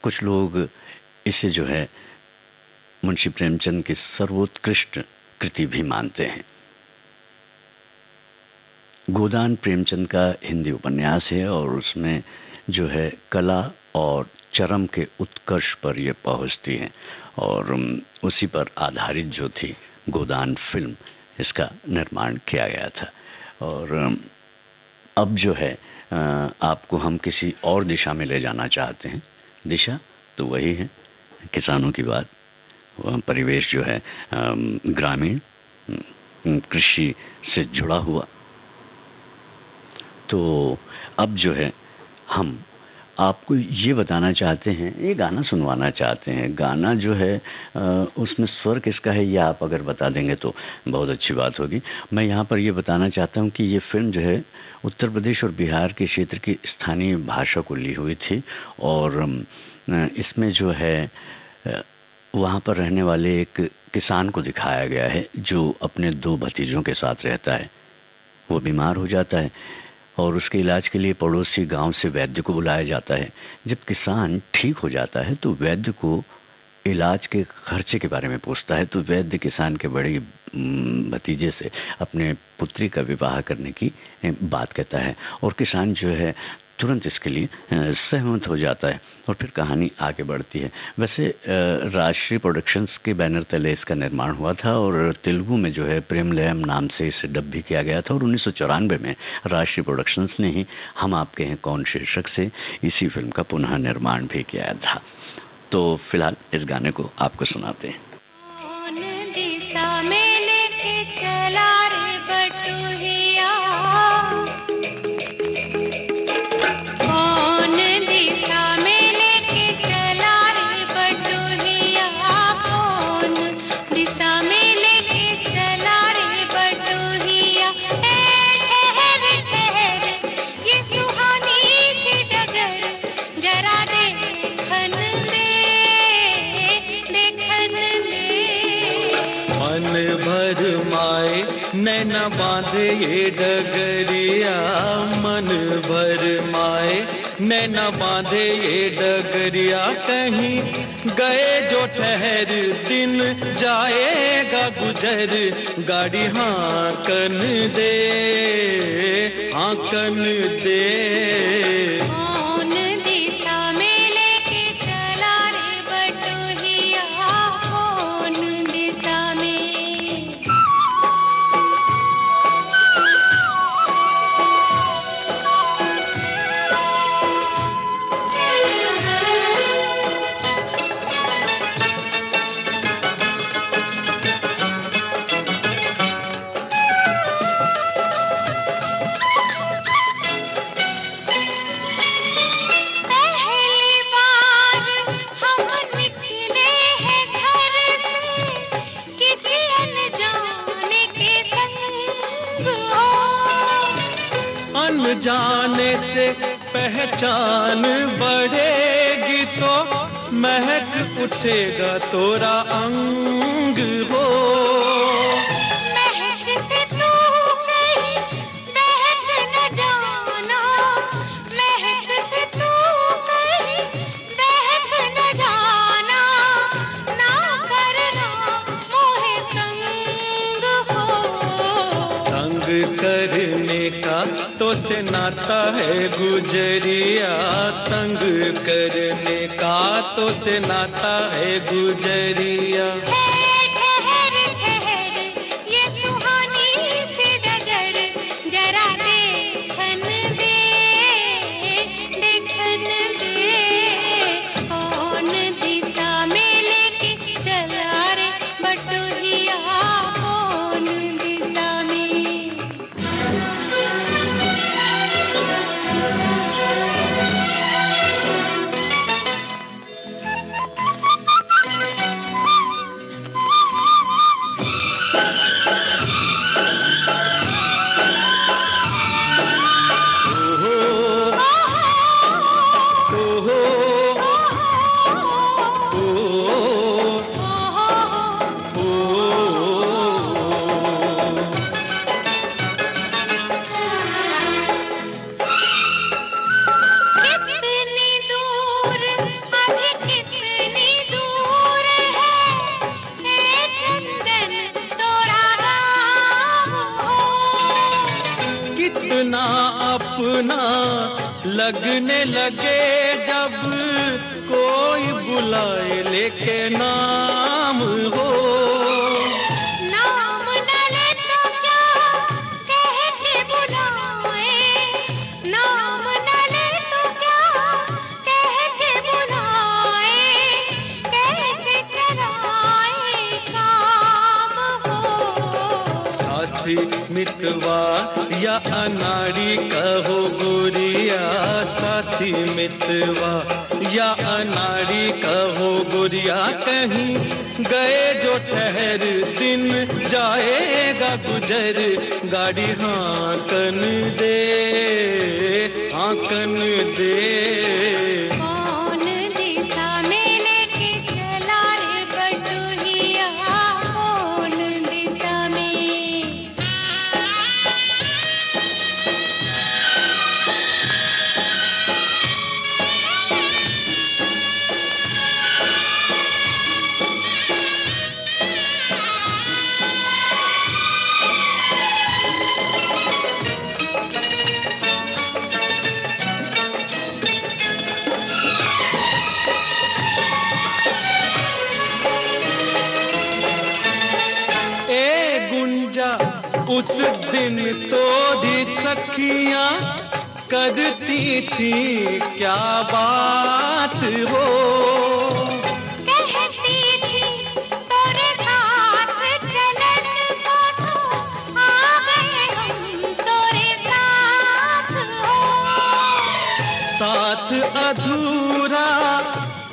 कुछ लोग इसे जो है मुंशी प्रेमचंद की सर्वोत्कृष्ट कृति भी मानते हैं। गोदान प्रेमचंद का हिंदी उपन्यास है और उसमें जो है कला और चरम के उत्कर्ष पर यह पहुंचती है और उसी पर आधारित जो थी गोदान फिल्म, इसका निर्माण किया गया था। और अब जो है आपको हम किसी और दिशा में ले जाना चाहते हैं। दिशा तो वही है, किसानों की बात, परिवेश जो है ग्रामीण कृषि से जुड़ा हुआ। तो अब जो है हम आपको ये बताना चाहते हैं, ये गाना सुनवाना चाहते हैं। गाना जो है उसमें स्वर किसका है ये आप अगर बता देंगे तो बहुत अच्छी बात होगी। मैं यहाँ पर ये बताना चाहता हूँ कि ये फिल्म जो है उत्तर प्रदेश और बिहार के क्षेत्र की स्थानीय भाषा को ली हुई थी और इसमें जो है वहाँ पर रहने वाले एक किसान को दिखाया गया है जो अपने 2 भतीजों के साथ रहता है। वो बीमार हो जाता है और उसके इलाज के लिए पड़ोसी गांव से वैद्य को बुलाया जाता है। जब किसान ठीक हो जाता है तो वैद्य को इलाज के खर्चे के बारे में पूछता है, तो वैद्य किसान के बड़े भतीजे से अपने पुत्री का विवाह करने की बात कहता है और किसान जो है तुरंत इसके लिए सहमत हो जाता है और फिर कहानी आगे बढ़ती है। वैसे राष्ट्रीय प्रोडक्शंस के बैनर तले इसका निर्माण हुआ था और तेलुगु में जो है प्रेमलयम नाम से इसे डब भी किया गया था और 1994 में राष्ट्रीय प्रोडक्शंस ने ही हम आपके हैं कौन शीर्षक से इसी फिल्म का पुनः निर्माण भी किया था। तो फिलहाल इस गाने को आपको सुनाते हैं। ये सुहानी सी डगर नैना बांधे ये डगरिया मन भर माए, नैना बांधे ये डगरिया कहीं गए जो ठहर दिन जाएगा गुजर, गाड़ी हांकन दे, हांकन दे। कौन दिशा में लेके चला रे बटोहिया, कौन दिशा में। पहली बार हम निकले हैं घर से, किसी अनजाने के संग हो। अनजाने से पहचान बढ़ेगी तो महक उठेगा तोरा अंग हो। महक से तू कहीं बहक न जाना, महक से तू कहीं बहक न जाना, ना करना मोहे तंग हो। तंग करने का तो से नाता है गुजरिया, तंग करने का तो से नाता है गुजरिया। ठहर ठहर ये सुहानी सी डगर, जरा देखन दे, देखन दे। कौन दिशा में लेके चला रे बटोहिया, कौन दिशा में। कितनी दूर, अभी कितनी दूर है, हे चंदन तोरा राम हो। कितना अपना लगने लगे जब कोई बुलाए लेके नाम हो। नाम न ले तो क्या कह के बुलाए, नाम न ले तो क्या कह के बुलाए, कैसे कराए काम हो। साथी मितवा या अनाड़ी कहो गोरिया, साथी मितवा या अनाड़ी कहो गोरिया, कहीं गए जो ठहर दिन जाएगा गुजर, गाड़ी हांकन दे, हांकन दे। कौन दिशा में लेके चला रे बटोहिया, कौन दिशा में। उस दिन तोरी सखियां करती थी क्या बात हो। कहती थी तोरे साथ चलन को तो आ गए हम तोरे साथ हो। साथ अधूरा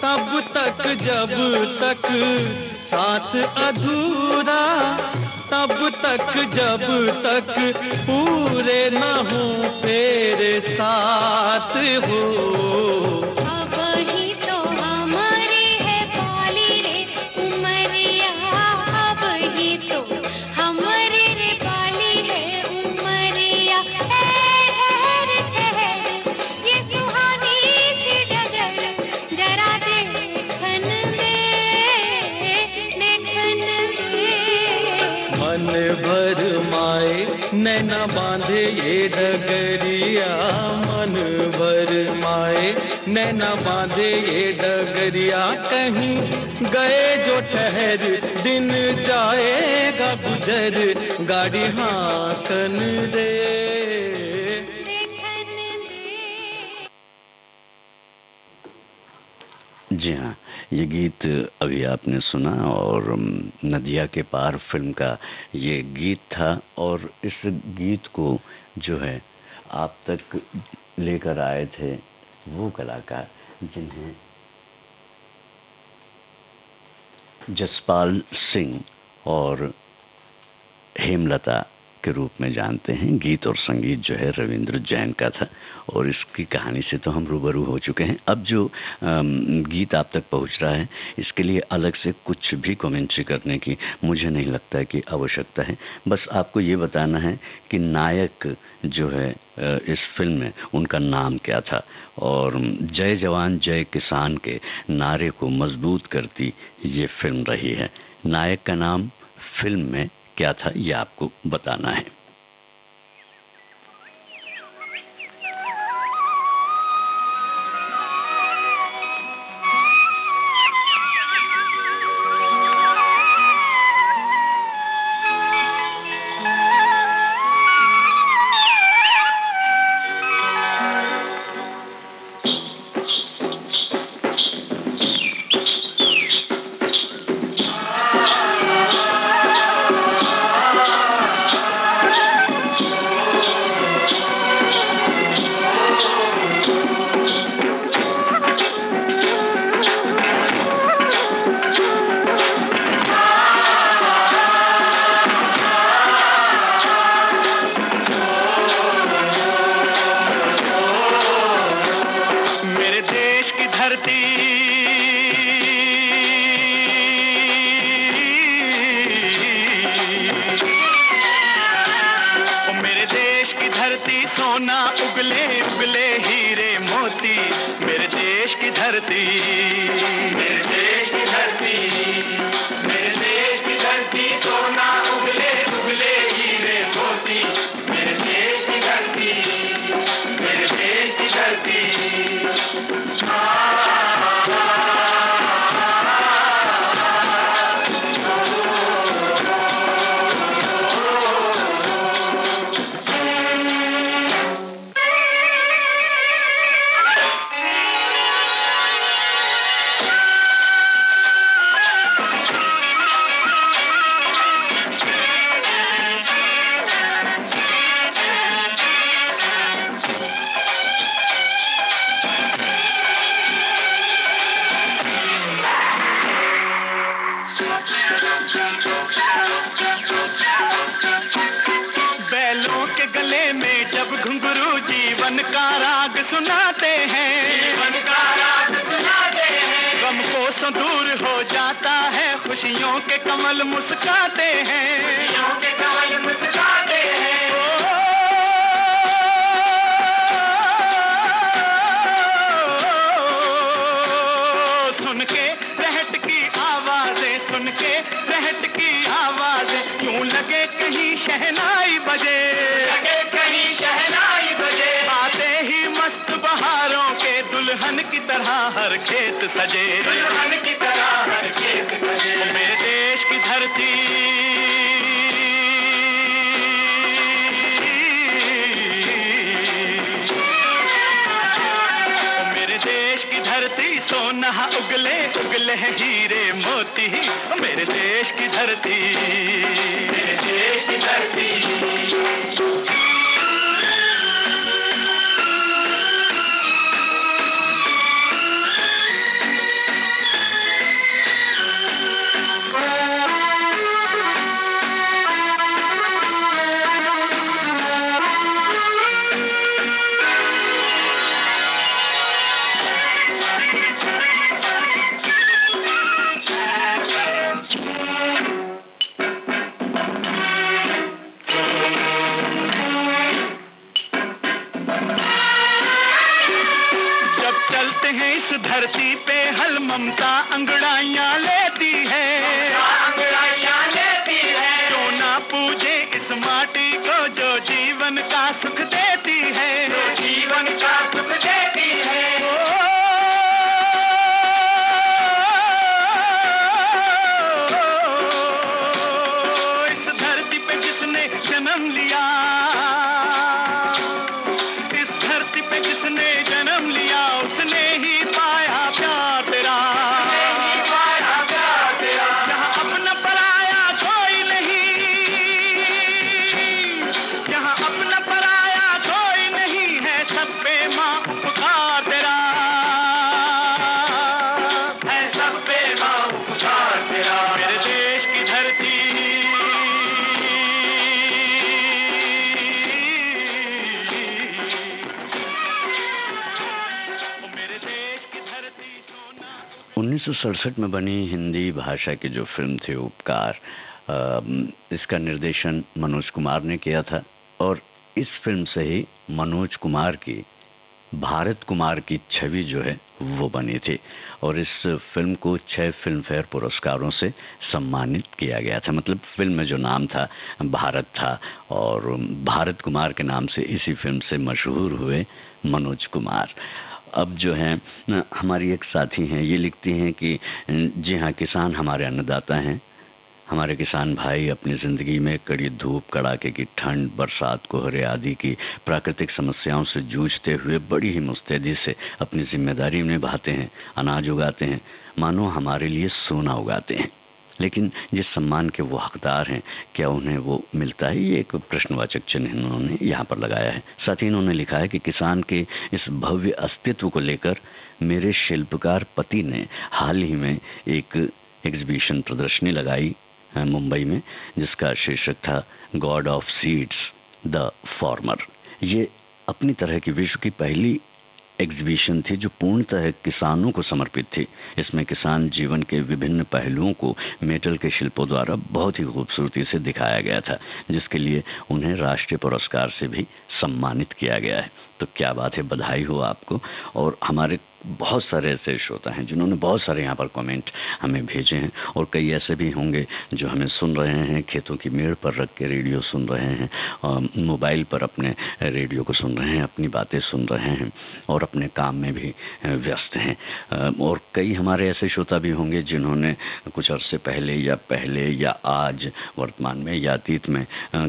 तब तक जब तक, साथ अधूरा तब तक जब तक पूरे न हो तेरे साथ हो। अब ही तो हमारी है बाली रे उमरिया, अब ही तो हमारी रे बाली नैना बांधे ये डगरिया मन भर माए, नैना बांधे ये डगरिया कहीं गए जो ठहर, दिन जाएगा गुजर गाड़ी हांकन दे। जी हाँ, ये गीत अभी आपने सुना और नदिया के पार फिल्म का ये गीत था। और इस गीत को जो है आप तक लेकर आए थे वो कलाकार जिन्हें जसपाल सिंह और हेमलता के रूप में जानते हैं। गीत और संगीत जो है रविंद्र जैन का था और इसकी कहानी से तो हम रूबरू हो चुके हैं। अब जो गीत आप तक पहुंच रहा है इसके लिए अलग से कुछ भी कमेंट्री करने की मुझे नहीं लगता है कि आवश्यकता है। बस आपको ये बताना है कि नायक जो है इस फिल्म में उनका नाम क्या था और जय जवान जय किसान के नारे को मजबूत करती ये फिल्म रही है। नायक का नाम फिल्म में क्या था ये आपको बताना है। सोना उगले उगले हीरे मोती, मेरे देश की धरती, मेरे देश की धरती, मेरे देश की धरती, सोना उगले उगले हीरे मोती, मेरे देश की धरती, मेरे देश की धरती। बैलों के गले में जब घुंघरू जीवन का राग सुनाते हैं, जीवन का राग सुनाते हैं, गम को दूर हो जाता है, खुशियों के कमल मुस्काते हैं, खुशियों के कमल मुस्काते हैं। सुन के रहट की आवाजें, सुन के रहट की आवाजें, यूं लगे कहीं शहनाई बजे, लगे कहीं शहनाई बजे, आते ही मस्त बहारों के दुल्हन की तरह हर खेत सजे, दुल्हन की तरह हर खेत सजे। मेरे देश की धरती, मेरे देश की धरती, सोना उगले उगले हीरे मोती, मेरे देश की धरती, मेरे देश की धरती। धरती पे हल ममता अंगड़ाइयां लेती है, अंगड़ाइयां लेती है, क्यों ना पूजे इस माटी को जो जीवन का सुख देती है, जो जीवन का सुख देती है। इस धरती पे जिसने जन्म लिया, इस धरती पे जिसने जन्म लिया, उसने ही पाया प्यार तेरा, यहाँ अपना पराया कोई नहीं, यहाँ अपना पराया कोई नहीं है, सब पे माँ उपकार तेरा है, सब पे माँ उपकार तेरा। मेरे देश की धरती, मेरे देश की धरती सोना। 1967 में बनी हिंदी भाषा की जो फिल्म थी उपकार, इसका निर्देशन मनोज कुमार ने किया था और इस फिल्म से ही मनोज कुमार की भारत कुमार की छवि जो है वो बनी थी और इस फिल्म को 6 फिल्म फेयर पुरस्कारों से सम्मानित किया गया था। मतलब फिल्म में जो नाम था भारत था और भारत कुमार के नाम से इसी फिल्म से मशहूर हुए मनोज कुमार। अब जो है हमारी एक साथी हैं, ये लिखती हैं कि जी हाँ, किसान हमारे अन्नदाता हैं। हमारे किसान भाई अपनी ज़िंदगी में कड़ी धूप, कड़ाके की ठंड, बरसात, कोहरे आदि की प्राकृतिक समस्याओं से जूझते हुए बड़ी ही मुस्तैदी से अपनी जिम्मेदारी निभाते हैं, अनाज उगाते हैं, मानो हमारे लिए सोना उगाते हैं। लेकिन जिस सम्मान के वो हकदार हैं, क्या उन्हें वो मिलता है? ये एक प्रश्नवाचक चिन्ह इन्होंने यहाँ पर लगाया है। साथ ही इन्होंने लिखा है कि किसान के इस भव्य अस्तित्व को लेकर मेरे शिल्पकार पति ने हाल ही में एक एग्जीबिशन प्रदर्शनी लगाई मुंबई में, जिसका शीर्षक था God of seeds the farmer. ये अपनी तरह की विश्व की पहली एग्जीबिशन थी जो पूर्णतः किसानों को समर्पित थी। इसमें किसान जीवन के विभिन्न पहलुओं को मेटल के शिल्पों द्वारा बहुत ही खूबसूरती से दिखाया गया था, जिसके लिए उन्हें राष्ट्रीय पुरस्कार से भी सम्मानित किया गया है। तो क्या बात है, बधाई हो आपको। और हमारे बहुत सारे ऐसे श्रोता हैं जिन्होंने बहुत सारे यहाँ पर कमेंट हमें भेजे हैं और कई ऐसे भी होंगे जो हमें सुन रहे हैं, खेतों की मेड़ पर रख के रेडियो सुन रहे हैं, मोबाइल पर अपने रेडियो को सुन रहे हैं, अपनी बातें सुन रहे हैं और अपने काम में भी व्यस्त हैं। और कई हमारे ऐसे श्रोता भी होंगे जिन्होंने कुछ अरसे पहले या आज वर्तमान में या अतीत में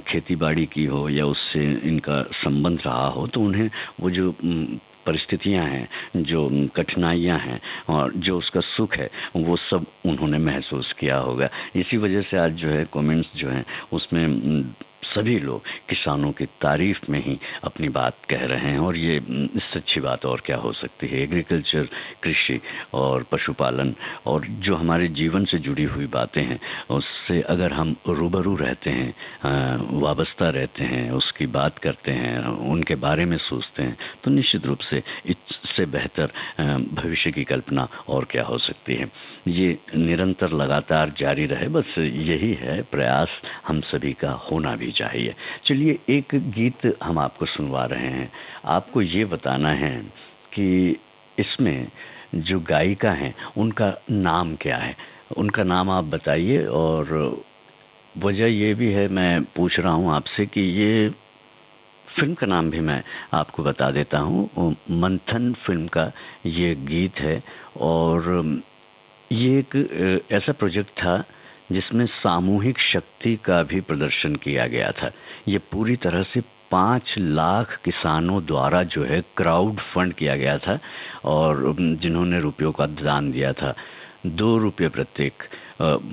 खेती बाड़ी की हो या उससे इनका संबंध रहा हो, तो उन्हें वो जो परिस्थितियां हैं, जो कठिनाइयां हैं और जो उसका सुख है, वो सब उन्होंने महसूस किया होगा। इसी वजह से आज जो है कमेंट्स जो हैं उसमें सभी लोग किसानों की तारीफ में ही अपनी बात कह रहे हैं और ये इससे अच्छी बात और क्या हो सकती है। एग्रीकल्चर, कृषि और पशुपालन और जो हमारे जीवन से जुड़ी हुई बातें हैं, उससे अगर हम रूबरू रहते हैं, वाबस्ता रहते हैं, उसकी बात करते हैं, उनके बारे में सोचते हैं, तो निश्चित रूप से इससे बेहतर भविष्य की कल्पना और क्या हो सकती है। ये निरंतर लगातार जारी रहे, बस यही है प्रयास हम सभी का होना भी चाहिए। चलिए एक गीत हम आपको सुनवा रहे हैं। आपको ये बताना है कि इसमें जो गायिका हैं उनका नाम क्या है, उनका नाम आप बताइए। और वजह ये भी है, मैं पूछ रहा हूँ आपसे कि ये फिल्म का नाम भी मैं आपको बता देता हूँ। मंथन फिल्म का ये गीत है और ये एक ऐसा प्रोजेक्ट था जिसमें सामूहिक शक्ति का भी प्रदर्शन किया गया था। ये पूरी तरह से 5 लाख किसानों द्वारा जो है क्राउड फंड किया गया था और जिन्होंने रुपयों का दान दिया था, 2 रुपये प्रत्येक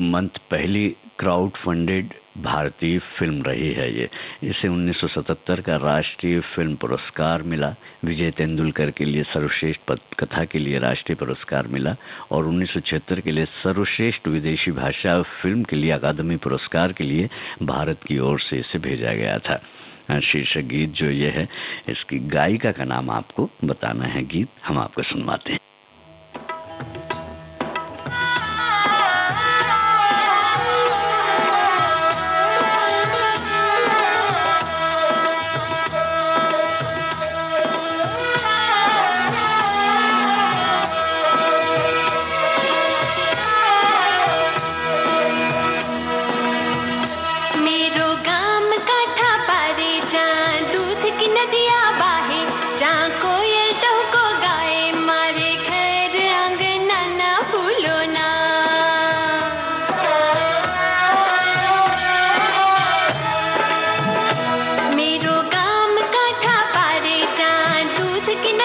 मंथ। पहली क्राउड फंडेड भारतीय फिल्म रही है ये। इसे 1977 का राष्ट्रीय फिल्म पुरस्कार मिला, विजय तेंदुलकर के लिए सर्वश्रेष्ठ पटकथा के लिए राष्ट्रीय पुरस्कार मिला और 1976 के लिए सर्वश्रेष्ठ विदेशी भाषा फिल्म के लिए अकादमी पुरस्कार के लिए भारत की ओर से इसे भेजा गया था। शीर्षक गीत जो ये है, इसकी गायिका का नाम आपको बताना है। गीत हम आपको सुनवाते हैं। मेरो गाम काठा पारे जादू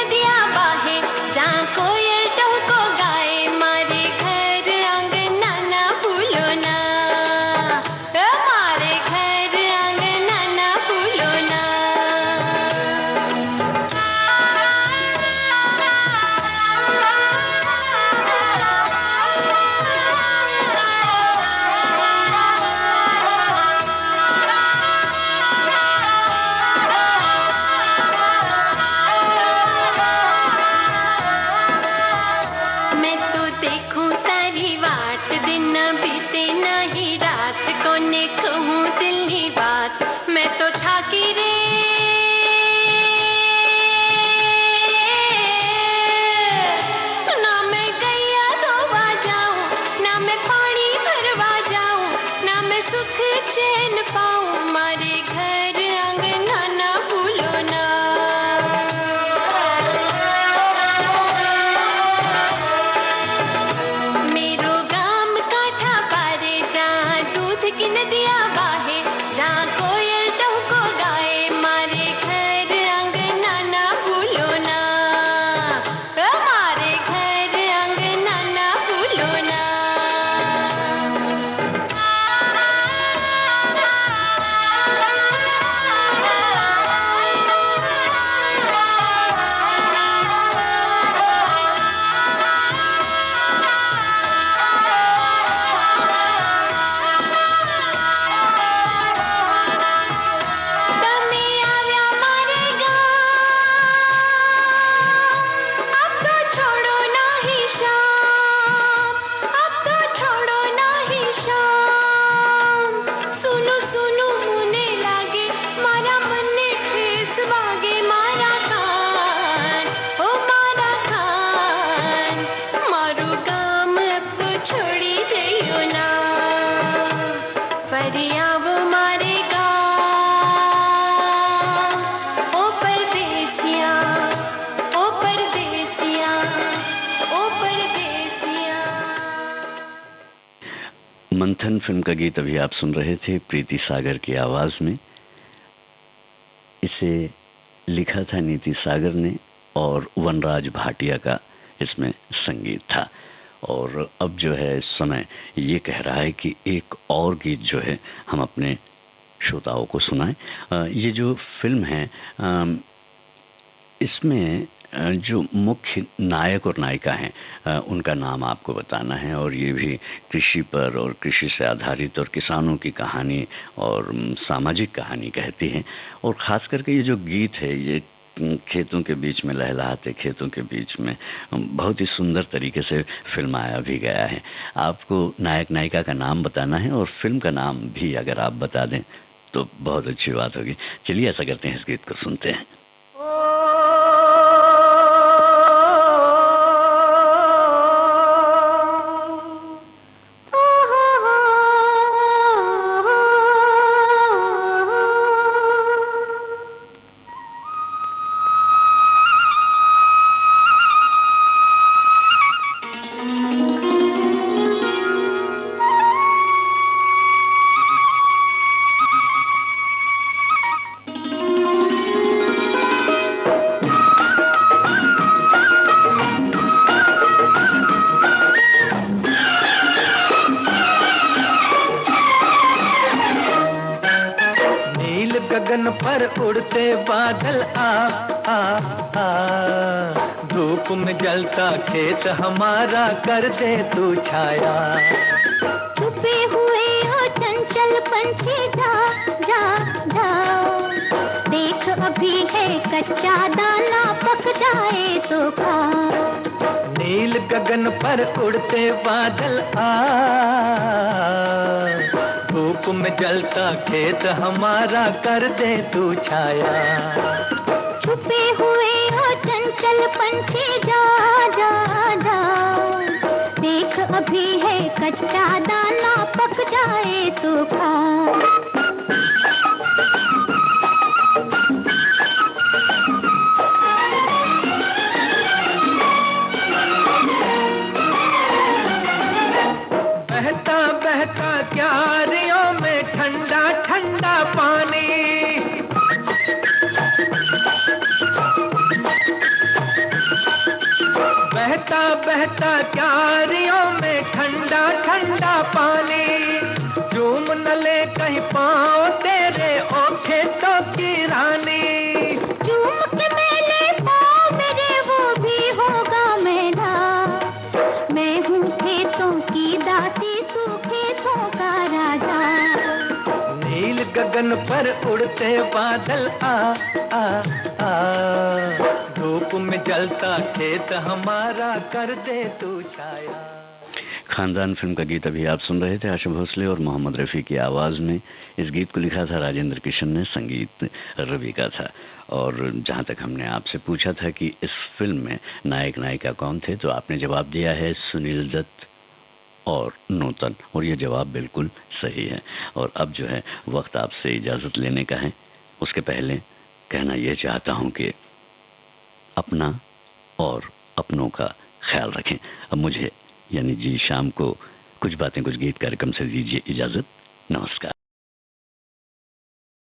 नदिया बाहे जहाँ कोयल टहको गाए मारे घर आंगना ना भूलो ना मारे घर आंगना ना भूलो ना मैं तो देखूं तारी वाट दिन बीते नहीं रात कोने कहूं दिल बात मैं तो थाकी रे ना मैं गैया धोवा जाऊं ना मैं पानी भरवा जाऊं ना मैं सुख चैन पाऊं मारे घर आंगना ना भूलो ना मेरो गाम काठा पारे जहाँ दूध की नदिया बाहे जहाँ कोयल टहको गाए मारे घर आंगना ना भूलो ना मारे घर आंगना ना भूलो ना તમે આવ્યા મારે ગામ अब तो छोड़ो नहीं शाम अब तो छोड़ो नहीं शाम सुनो सुनो मुने लागे मारा मने ठेस वागे मारा कान ओ मारा कान मारू गाम अब तो छोड़ी जइयो ना फरी आवो मारे गाम ओ परदेसिया ओ परदेसिया ओ परदेसिया मंथन फिल्म का गीत अभी आप सुन रहे थे प्रीति सागर की आवाज में। इसे लिखा था नीति सागर ने और वनराज भाटिया का इसमें संगीत था। और अब जो है इस समय ये कह रहा है कि एक और गीत जो है हम अपने श्रोताओं को सुनाएं। ये जो फिल्म है इसमें जो मुख्य नायक और नायिका हैं उनका नाम आपको बताना है और ये भी कृषि पर और कृषि से आधारित और किसानों की कहानी और सामाजिक कहानी कहती हैं। और ख़ास करके ये जो गीत है ये खेतों के बीच में लहलहाते खेतों के बीच में बहुत ही सुंदर तरीके से फिल्माया भी गया है। आपको नायक नायिका का नाम बताना है और फिल्म का नाम भी अगर आप बता दें तो बहुत अच्छी बात होगी। चलिए ऐसा करते हैं, इस गीत को सुनते हैं। गगन पर उड़ते बादल आ धूप में जलता खेत हमारा कर दे तू छाया। छुपे हुए हो चंचल पंछी जा जा जा देख अभी है कच्चा दाना पक जाए तो खा। नील गगन पर उड़ते बादल धूप में जलता खेत हमारा कर दे तू छाया। छुपे हुए हो चंचल पंछी जा जा जा देख अभी है कच्चा दाना पक जाए तो खा। बहता बहता क्यारियों में ठंडा ठंडा पानी बहता बहता क्यारियों में ठंडा ठंडा पानी, झूम न ले कहीं पाँव तेरे ओ खेतों की रानी। झूम के मेले पाँव मेरे वो भी होगा मेला, मैं हूँ खेतों की दासी सुखेतों का राजा। नील गगन पर उड़ते बादल आ आ आ, धूप में जलता खेत हमारा कर दे तू छाया। खानदान फिल्म का गीत अभी आप सुन रहे थे आशा भोसले और मोहम्मद रफ़ी की आवाज़ में। इस गीत को लिखा था राजेंद्र किशन ने, संगीत रवि का था। और जहाँ तक हमने आपसे पूछा था कि इस फिल्म में नायक नायिका कौन थे, तो आपने जवाब दिया है सुनील दत्त और नूतन, और ये जवाब बिल्कुल सही है। और अब जो है वक्त आपसे इजाज़त लेने का है, उसके पहले कहना ये चाहता हूँ कि अपना और अपनों का ख्याल रखें। अब मुझे यानी जी शाम को कुछ बातें कुछ गीत कार्यक्रम से दीजिए इजाज़त। नमस्कार।